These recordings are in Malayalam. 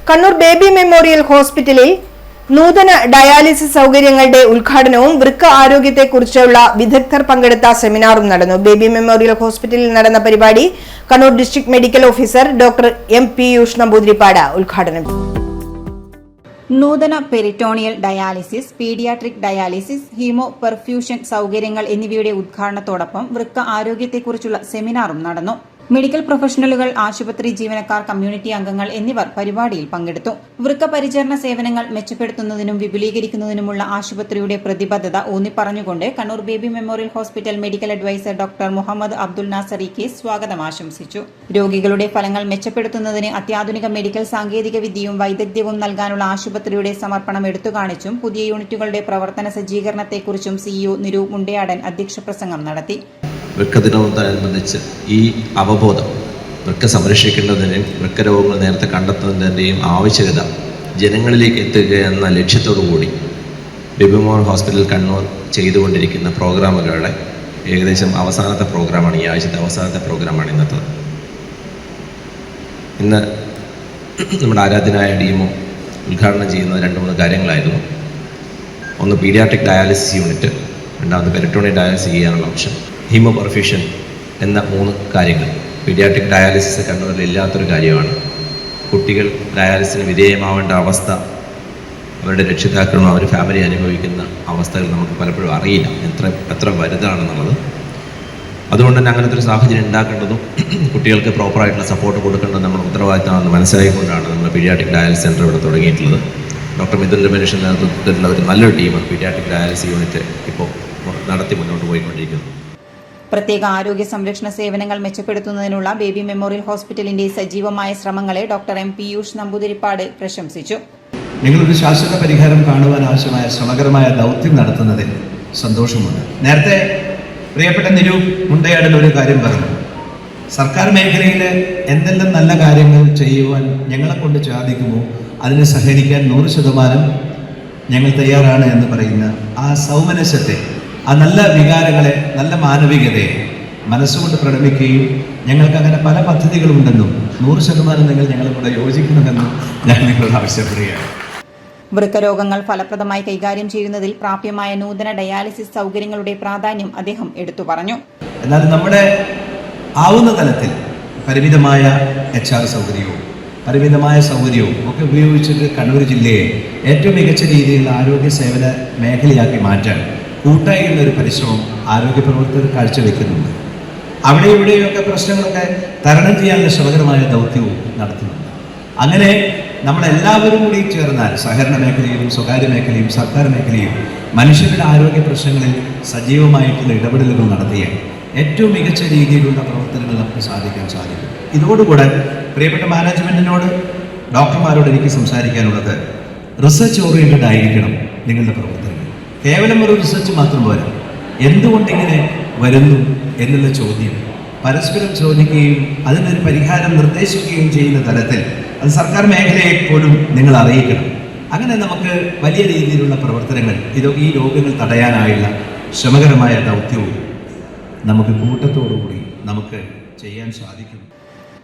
കണ്ണൂർ ബേബി മെമ്മോറിയൽ ഹോസ്പിറ്റലിൽ നൂതന ഡയാലിസിസ് സൗകര്യങ്ങളുടെ ഉദ്ഘാടനവും വൃക്ക ആരോഗ്യത്തെക്കുറിച്ചുള്ള വിദഗ്ധർ പങ്കെടുത്ത സെമിനാറും നടന്നു. ബേബി മെമ്മോറിയൽ ഹോസ്പിറ്റലിൽ നടന്ന പരിപാടി Kannur district medical officer doctor M Piyush Namboothiripad ഉദ്ഘാടനം ചെയ്തു. നൂതന peritoneal dialysis, paediatric dialysis, haemo perfusion സൗകര്യങ്ങൾ എന്നിവയുടെ ഉദ്ഘാടനത്തോടൊപ്പം വൃക്ക ആരോഗ്യത്തെക്കുറിച്ചുള്ള സെമിനാറും നടന്നു. മെഡിക്കൽ പ്രൊഫഷണലുകൾ, ആശുപത്രി ജീവനക്കാർ, കമ്മ്യൂണിറ്റി അംഗങ്ങൾ എന്നിവർ പരിപാടിയിൽ പങ്കെടുത്തു. വൃക്ക പരിചരണ സേവനങ്ങൾ മെച്ചപ്പെടുത്തുന്നതിനും വിപുലീകരിക്കുന്നതിനുമുള്ള ആശുപത്രിയുടെ പ്രതിബദ്ധത ഊന്നിപ്പറഞ്ഞുകൊണ്ട് Kannur baby memorial hospital medical adviser doctor Muhammad Abdul Nasar E K. സ്വാഗതം ആശംസിച്ചു. രോഗികളുടെ ഫലങ്ങൾ മെച്ചപ്പെടുത്തുന്നതിന് അത്യാധുനിക മെഡിക്കൽ സാങ്കേതിക വിദ്യയും വൈദഗ്ധ്യവും നൽകാനുള്ള ആശുപത്രിയുടെ സമർപ്പണം എടുത്തുകാണിച്ചും പുതിയ യൂണിറ്റുകളുടെ പ്രവർത്തന സജ്ജീകരണത്തെക്കുറിച്ചും സിഇഒ നിരു മുണ്ടയാടൻ അധ്യക്ഷ പ്രസംഗം നടത്തി. വൃക്ക ദിനത്തോടനുബന്ധിച്ച് ഈ അവബോധം വൃക്ക സംരക്ഷിക്കേണ്ടതിനും വൃക്കരോഗങ്ങൾ നേരത്തെ കണ്ടെത്തുന്നതിൻ്റെയും ആവശ്യകത ജനങ്ങളിലേക്ക് എത്തുക എന്ന ലക്ഷ്യത്തോടു കൂടി ബേബി മെമ്മോറിയൽ ഹോസ്പിറ്റൽ കണ്ണൂർ ചെയ്തുകൊണ്ടിരിക്കുന്ന പ്രോഗ്രാമുകളുടെ ഏകദേശം അവസാനത്തെ പ്രോഗ്രാമാണ്, ഈ ആഴ്ചത്തെ അവസാനത്തെ പ്രോഗ്രാമാണ് ഇന്നത്തെ. ഇന്ന് നമ്മുടെ ആരാധ്യനായ DMO ഉദ്ഘാടനം ചെയ്യുന്ന 2-3 കാര്യങ്ങളായിരുന്നു. ഒന്ന് പീഡിയാട്രിക് ഡയാലിസിസ് യൂണിറ്റ്, രണ്ടാമത് പെരിറ്റോണിയൽ ഡയാലിസിസ് ചെയ്യാനുള്ള ഓപ്ഷൻ, ഹീമോ പെർഫ്യൂഷൻ എന്ന 3 കാര്യങ്ങൾ. പീഡിയാട്രിക് ഡയാലിസിസ് കണ്ണൂരിൽ ഇല്ലാത്തൊരു കാര്യമാണ്. കുട്ടികൾ ഡയാലിസിന് വിധേയമാവേണ്ട അവസ്ഥ അവരുടെ രക്ഷിതാക്കളും അവർ ഫാമിലി അനുഭവിക്കുന്ന അവസ്ഥകൾ നമുക്ക് പലപ്പോഴും അറിയില്ല എത്ര വലുതാണെന്നുള്ളത്. അതുകൊണ്ട് തന്നെ അങ്ങനത്തെ ഒരു സാഹചര്യം ഉണ്ടാക്കേണ്ടതും കുട്ടികൾക്ക് പ്രോപ്പറായിട്ടുള്ള സപ്പോർട്ട് കൊടുക്കേണ്ടത് നമ്മുടെ ഉത്തരവാദിത്തമാണെന്ന് മനസ്സിലാക്കിക്കൊണ്ടാണ് നമ്മൾ പീഡിയാട്രിക് ഡയാലിസിസ് സെൻറ്റർ ഇവിടെ തുടങ്ങിയിട്ടുള്ളത്. ഡോക്ടർ മിഥുൻ രമേശിൻ്റെ നേതൃത്വത്തിലുള്ള ഒരു നല്ലൊരു ടീം പീഡിയാട്രിക് ഡയാലിസിസ് യൂണിറ്റ് ഇപ്പോൾ നടത്തി മുന്നോട്ട് പോയിക്കൊണ്ടിരിക്കുന്നു. പ്രത്യേക ആരോഗ്യ സംരക്ഷണ സേവനങ്ങൾ മെച്ചപ്പെടുത്തുന്നതിനുള്ള ബേബി മെമ്മോറിയൽ ഹോസ്പിറ്റലിന്റെ സജീവമായ ശ്രമങ്ങളെ ഡോക്ടർ എം പീയൂഷ് നമ്പൂതിരിപ്പാട് പ്രശംസിച്ചു. നിങ്ങളൊരു ശാശ്വത പരിഹാരം കാണുവാൻ ആവശ്യമായ ശ്രമകരമായ ദൗത്യം നടത്തുന്നതിൽ സന്തോഷമുണ്ട്. നേരത്തെ പ്രിയപ്പെട്ട നിരു മുണ്ടയാടൻ ഒരു കാര്യം പറഞ്ഞു. സർക്കാർ മേഖലയിൽ എന്തെല്ലാം നല്ല കാര്യങ്ങൾ ചെയ്യുവാൻ ഞങ്ങളെ കൊണ്ട് സാധിക്കുമോ അതിന് സഹകരിക്കാൻ 100% ഞങ്ങൾ തയ്യാറാണ് എന്ന് പറയുന്ന ആ സൗമനസ്യത്തെ, ആ നല്ല വികാരങ്ങളെ, നല്ല മാനവികതയെ മനസ്സുകൊണ്ട് പ്രകടിപ്പിക്കുകയും ഞങ്ങൾക്ക് അങ്ങനെ പല പദ്ധതികളുണ്ടെന്നും 100% നിങ്ങൾ ഞങ്ങളോട് യോജിക്കണമെന്നും ഞാൻ നിങ്ങളോട് ആവശ്യപ്പെടുകയാണ്. വൃക്കരോഗങ്ങൾ ഫലപ്രദമായി കൈകാര്യം ചെയ്യുന്നതിൽ പ്രാപ്യമായ നൂതന ഡയാലിസിസ് സൗകര്യങ്ങളുടെ പ്രാധാന്യം അദ്ദേഹം എടുത്തു പറഞ്ഞു. എന്നാൽ നമ്മുടെ ആവുന്ന തലത്തിൽ പരിമിതമായ HR സൗകര്യവും പരിമിതമായ സൗകര്യവും ഒക്കെ ഉപയോഗിച്ചിട്ട് കണ്ണൂർ ജില്ലയെ ഏറ്റവും മികച്ച രീതിയിലുള്ള ആരോഗ്യ സേവന മേഖലയാക്കി മാറ്റാൻ കൂട്ടായുള്ള ഒരു പരിശ്രമം ആരോഗ്യ പ്രവർത്തകർ കാഴ്ചവെക്കുന്നുണ്ട്. അവിടെ ഇവിടെയൊക്കെ പ്രശ്നങ്ങളൊക്കെ തരണം ചെയ്യാനുള്ള ശ്രമകരമായ ദൗത്യവും നടത്തുന്നുണ്ട്. അങ്ങനെ നമ്മളെല്ലാവരും കൂടി ചേർന്നാൽ സഹകരണ മേഖലയും സ്വകാര്യ മേഖലയും സർക്കാർ മേഖലയും മനുഷ്യരുടെ ആരോഗ്യ പ്രശ്നങ്ങളിൽ സജീവമായിട്ടുള്ള ഇടപെടലുകൾ നടത്തിയാൽ ഏറ്റവും മികച്ച രീതിയിലുള്ള പ്രവർത്തനങ്ങൾ നമുക്ക് സാധിക്കാൻ സാധിക്കും. ഇതോടുകൂടെ പ്രിയപ്പെട്ട മാനേജ്മെൻറ്റിനോട്, ഡോക്ടർമാരോട് എനിക്ക് സംസാരിക്കാനുള്ളത്, റിസർച്ച് ഓറിയൻറ്റഡ് ആയിരിക്കണം നിങ്ങളുടെ പ്രവർത്തനങ്ങൾ. കേവലം ഒരു റിസർച്ച് മാത്രം പോരാ. എന്തുകൊണ്ടിങ്ങനെ വരുന്നു എന്നുള്ള ചോദ്യം പരസ്പരം ചോദിക്കുകയും അതിനൊരു പരിഹാരം നിർദ്ദേശിക്കുകയും ചെയ്യുന്ന തലത്തിൽ അത് സർക്കാർ മേഖലയെ പോലും നിങ്ങൾ അറിയിക്കണം. അങ്ങനെ നമുക്ക് വലിയ രീതിയിലുള്ള പ്രവർത്തനങ്ങൾ, ഈ രോഗങ്ങൾ തടയാനായുള്ള ശ്രമകരമായ ദൗത്യവും നമുക്ക് കൂട്ടത്തോടുകൂടി നമുക്ക് ചെയ്യാൻ സാധിക്കും.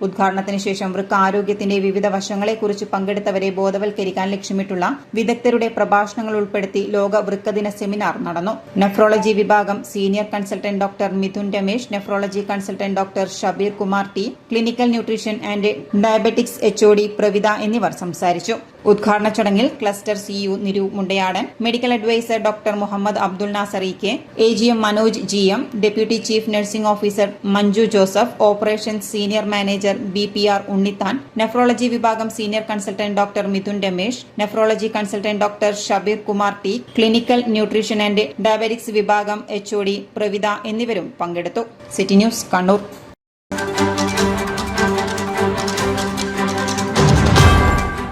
ഉദ്ഘാടനത്തിന് ശേഷം വൃക്ക ആരോഗ്യത്തിന്റെ വിവിധ വശങ്ങളെക്കുറിച്ച് പങ്കെടുത്തവരെ ബോധവൽക്കരിക്കാൻ ലക്ഷ്യമിട്ടുള്ള വിദഗ്ധരുടെ പ്രഭാഷണങ്ങൾ ഉൾപ്പെടുത്തി ലോക വൃക്കദിന സെമിനാർ നടന്നു. നെഫ്രോളജി വിഭാഗം senior consultant doctor Mithun Ramesh, nephrology consultant doctor Shabeer Kumar T, clinical nutrition and diabetics HOD Pravitha എന്നിവർ സംസാരിച്ചു. ഉദ്ഘാടന ചടങ്ങിൽ cluster CEO Niru Mundayadan, medical adviser doctor Muhammad Abdul Nasar E K., AGM Manoj GM, deputy chief nursing officer Manju Joseph, operations senior manager BPR Unnithan, nephrology വിഭാഗം senior consultant doctor Mithun Ramesh, nephrology consultant doctor Shabeer Kumar T, clinical nutrition and diabetics വിഭാഗം HOD പ്രവിത എന്നിവരും പങ്കെടുത്തു. City news, Kannur.